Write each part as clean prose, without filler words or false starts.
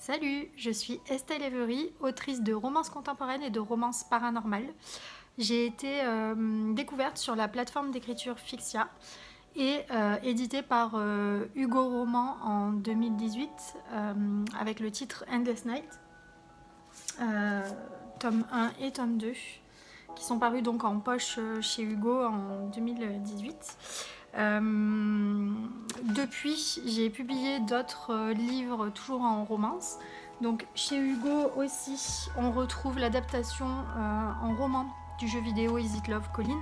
Salut, je suis Estelle Every, autrice de romances contemporaines et de romances paranormales. J'ai été découverte sur la plateforme d'écriture Fixia et éditée par Hugo Roman en 2018 avec le titre Endless Night, tome 1 et tome 2, qui sont parus donc en poche chez Hugo en 2018. Depuis, j'ai publié d'autres livres toujours en romance. Donc chez Hugo aussi, on retrouve l'adaptation en roman du jeu vidéo Is It Love Colin.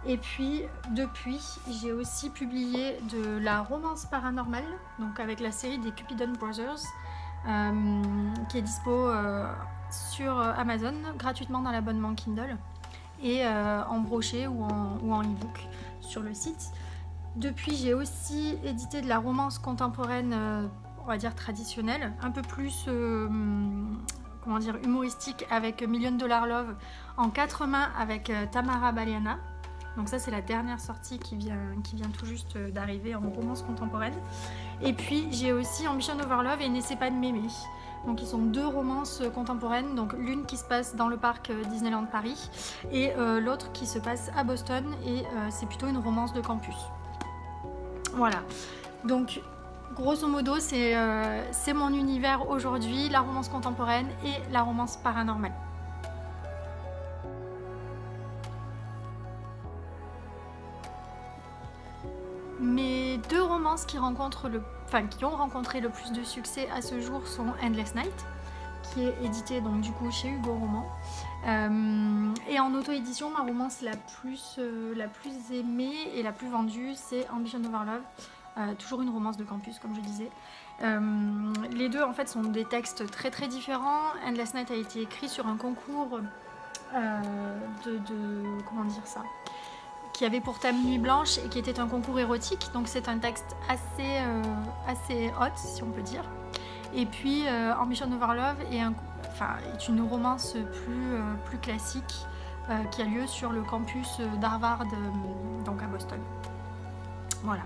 Et puis depuis, j'ai aussi publié de la romance paranormale, donc avec la série des Cupidon Brothers, qui est dispo sur Amazon gratuitement dans l'abonnement Kindle et en brochet ou en e-book sur le site. Depuis, j'ai aussi édité de la romance contemporaine, on va dire traditionnelle, un peu plus humoristique, avec Million Dollar Love en 4 mains avec Tamara Baliana. Donc ça, c'est la dernière sortie qui vient tout juste d'arriver en romance contemporaine. Et puis j'ai aussi Ambition Over Love et N'essaie pas de m'aimer. Donc ils sont deux romances contemporaines, donc l'une qui se passe dans le parc Disneyland Paris et l'autre qui se passe à Boston, et c'est plutôt une romance de campus. Voilà, donc grosso modo c'est mon univers aujourd'hui, la romance contemporaine et la romance paranormale. Mes deux romances qui ont rencontré le plus de succès à ce jour sont Endless Night, qui est édité donc du coup chez Hugo Roman, et en auto-édition, ma romance la plus aimée et la plus vendue, c'est Ambition Over Love, toujours une romance de campus comme je disais. Les deux en fait sont des textes très très différents. Endless Night a été écrit sur un concours qui avait pour thème Nuit Blanche et qui était un concours érotique, donc c'est un texte assez hot si on peut dire. Et puis Ambition Over Love est une romance plus classique qui a lieu sur le campus d'Harvard, donc à Boston. Voilà.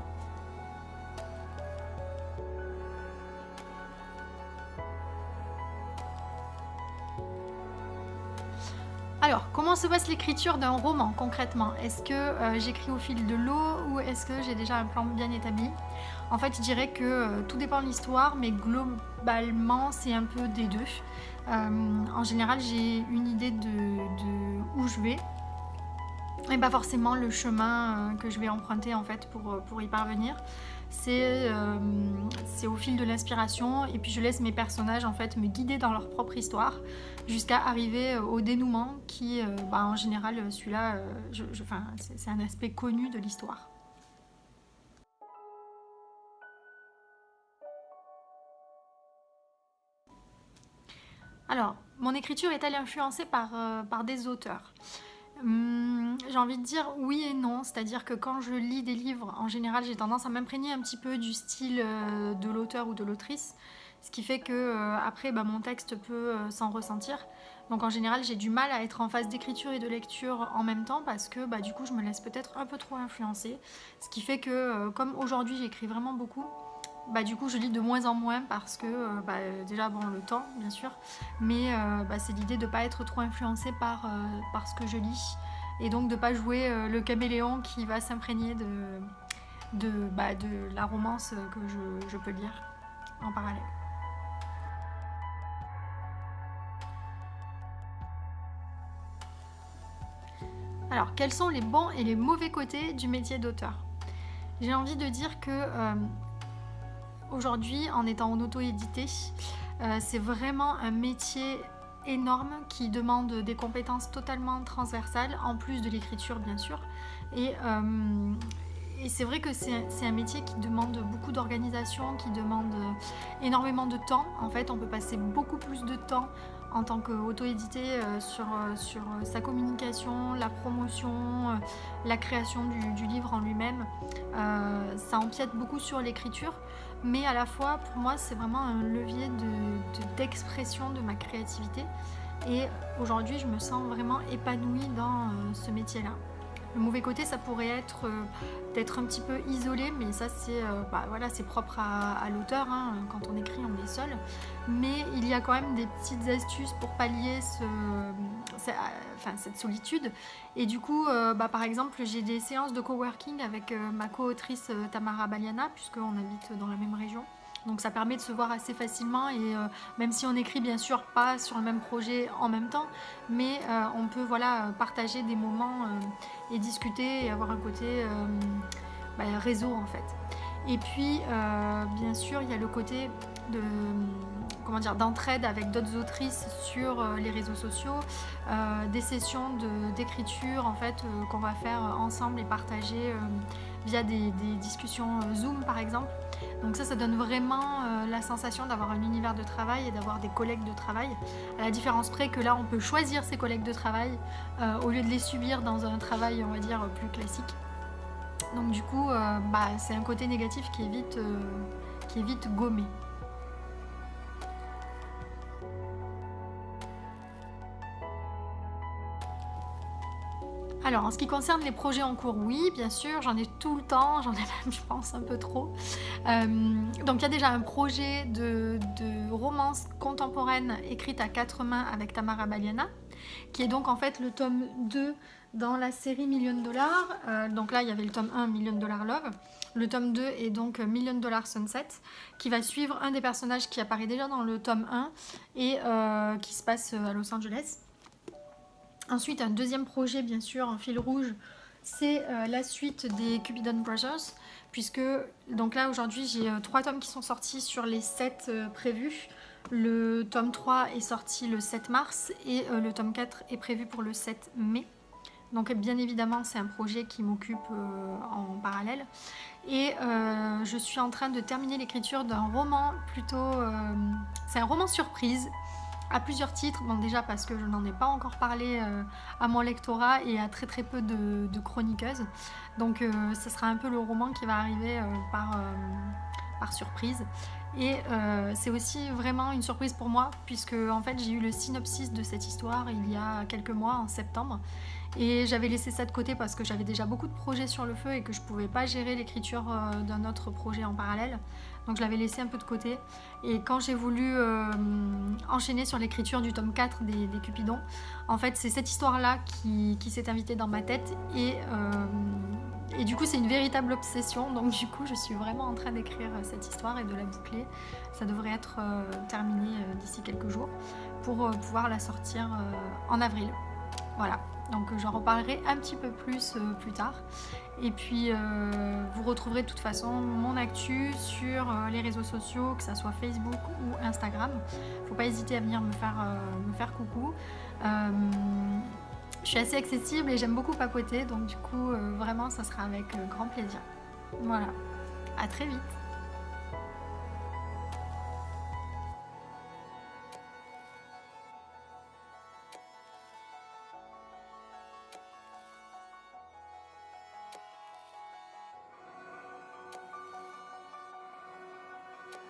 Alors, comment se passe l'écriture d'un roman concrètement? Est-ce que j'écris au fil de l'eau ou est-ce que j'ai déjà un plan bien établi? En fait, je dirais que tout dépend de l'histoire, mais globalement, c'est un peu des deux. En général, j'ai une idée de où je vais et pas forcément le chemin que je vais emprunter en fait pour y parvenir. C'est au fil de l'inspiration, et puis je laisse mes personnages en fait me guider dans leur propre histoire jusqu'à arriver au dénouement qui, en général, celui-là, c'est un aspect connu de l'histoire. Alors, mon écriture est-elle influencée par des auteurs ? J'ai envie de dire oui et non, c'est-à-dire que quand je lis des livres, en général, j'ai tendance à m'imprégner un petit peu du style de l'auteur ou de l'autrice, ce qui fait que après, mon texte peut s'en ressentir. Donc en général, j'ai du mal à être en phase d'écriture et de lecture en même temps parce que du coup, je me laisse peut-être un peu trop influencer, ce qui fait que comme aujourd'hui, j'écris vraiment beaucoup, du coup je lis de moins en moins parce que déjà le temps bien sûr, mais c'est l'idée de ne pas être trop influencée par ce que je lis, et donc de ne pas jouer le caméléon qui va s'imprégner de la romance que je peux lire en parallèle. Alors, quels sont les bons et les mauvais côtés du métier d'auteur? J'ai envie de dire que aujourd'hui, en étant en auto-édité, c'est vraiment un métier énorme qui demande des compétences totalement transversales, en plus de l'écriture bien sûr. Et c'est vrai que c'est un métier qui demande beaucoup d'organisation, qui demande énormément de temps. En fait, on peut passer beaucoup plus de temps en tant qu'auto-édité sur sa communication, la promotion, la création du livre en lui-même. Ça empiète beaucoup sur l'écriture, mais à la fois, pour moi, c'est vraiment un levier d'expression de ma créativité. Et aujourd'hui, je me sens vraiment épanouie dans ce métier-là. Le mauvais côté, ça pourrait être d'être un petit peu isolé, mais ça c'est voilà, c'est propre à l'auteur, hein. Quand on écrit, on est seul. Mais il y a quand même des petites astuces pour pallier cette solitude. Et du coup, par exemple, j'ai des séances de coworking avec ma co-autrice Tamara Baliana, puisqu'on habite dans la même région. Donc ça permet de se voir assez facilement et même si on écrit bien sûr pas sur le même projet en même temps, mais on peut voilà, partager des moments et discuter et avoir un côté réseau en fait. Et puis bien sûr il y a le côté de d'entraide avec d'autres autrices sur les réseaux sociaux, des sessions d'écriture en fait qu'on va faire ensemble et partager via des discussions Zoom par exemple. Donc ça donne vraiment la sensation d'avoir un univers de travail et d'avoir des collègues de travail. À la différence près que là, on peut choisir ses collègues de travail au lieu de les subir dans un travail, on va dire, plus classique. Donc du coup, c'est un côté négatif qui est vite gommé. Alors, en ce qui concerne les projets en cours, oui, bien sûr, j'en ai tout le temps, j'en ai même, je pense, un peu trop. Donc, il y a déjà un projet de romance contemporaine écrite à 4 mains avec Tamara Baliana, qui est donc en fait le tome 2 dans la série $1 000 000. Donc là, il y avait le tome 1, $1 000 000 Love. Le tome 2 est donc $1 000 000 Sunset, qui va suivre un des personnages qui apparaît déjà dans le tome 1 et qui se passe à Los Angeles. Ensuite, un deuxième projet, bien sûr, en fil rouge, c'est la suite des Cupidon Brothers, puisque donc là, aujourd'hui, j'ai 3 tomes qui sont sortis sur les 7 prévus. Le tome 3 est sorti le 7 mars et le tome 4 est prévu pour le 7 mai. Donc bien évidemment, c'est un projet qui m'occupe en parallèle. Et je suis en train de terminer l'écriture d'un roman plutôt... c'est un roman surprise à plusieurs titres, bon déjà parce que je n'en ai pas encore parlé à mon lectorat et à très peu de chroniqueuses, donc ce sera un peu le roman qui va arriver par surprise et c'est aussi vraiment une surprise pour moi puisque en fait j'ai eu le synopsis de cette histoire il y a quelques mois en septembre et j'avais laissé ça de côté parce que j'avais déjà beaucoup de projets sur le feu et que je pouvais pas gérer l'écriture d'un autre projet en parallèle. Donc je l'avais laissé un peu de côté. Et quand j'ai voulu enchaîner sur l'écriture du tome 4 des Cupidons, en fait c'est cette histoire-là qui s'est invitée dans ma tête. Et du coup c'est une véritable obsession. Donc du coup je suis vraiment en train d'écrire cette histoire et de la boucler. Ça devrait être terminé d'ici quelques jours pour pouvoir la sortir en avril. Voilà. Donc j'en reparlerai un petit peu plus tard. Et puis vous retrouverez de toute façon mon actu sur les réseaux sociaux, que ce soit Facebook ou Instagram. Faut pas hésiter à venir me faire coucou. Je suis assez accessible et j'aime beaucoup papoter, donc du coup vraiment ça sera avec grand plaisir. Voilà, à très vite.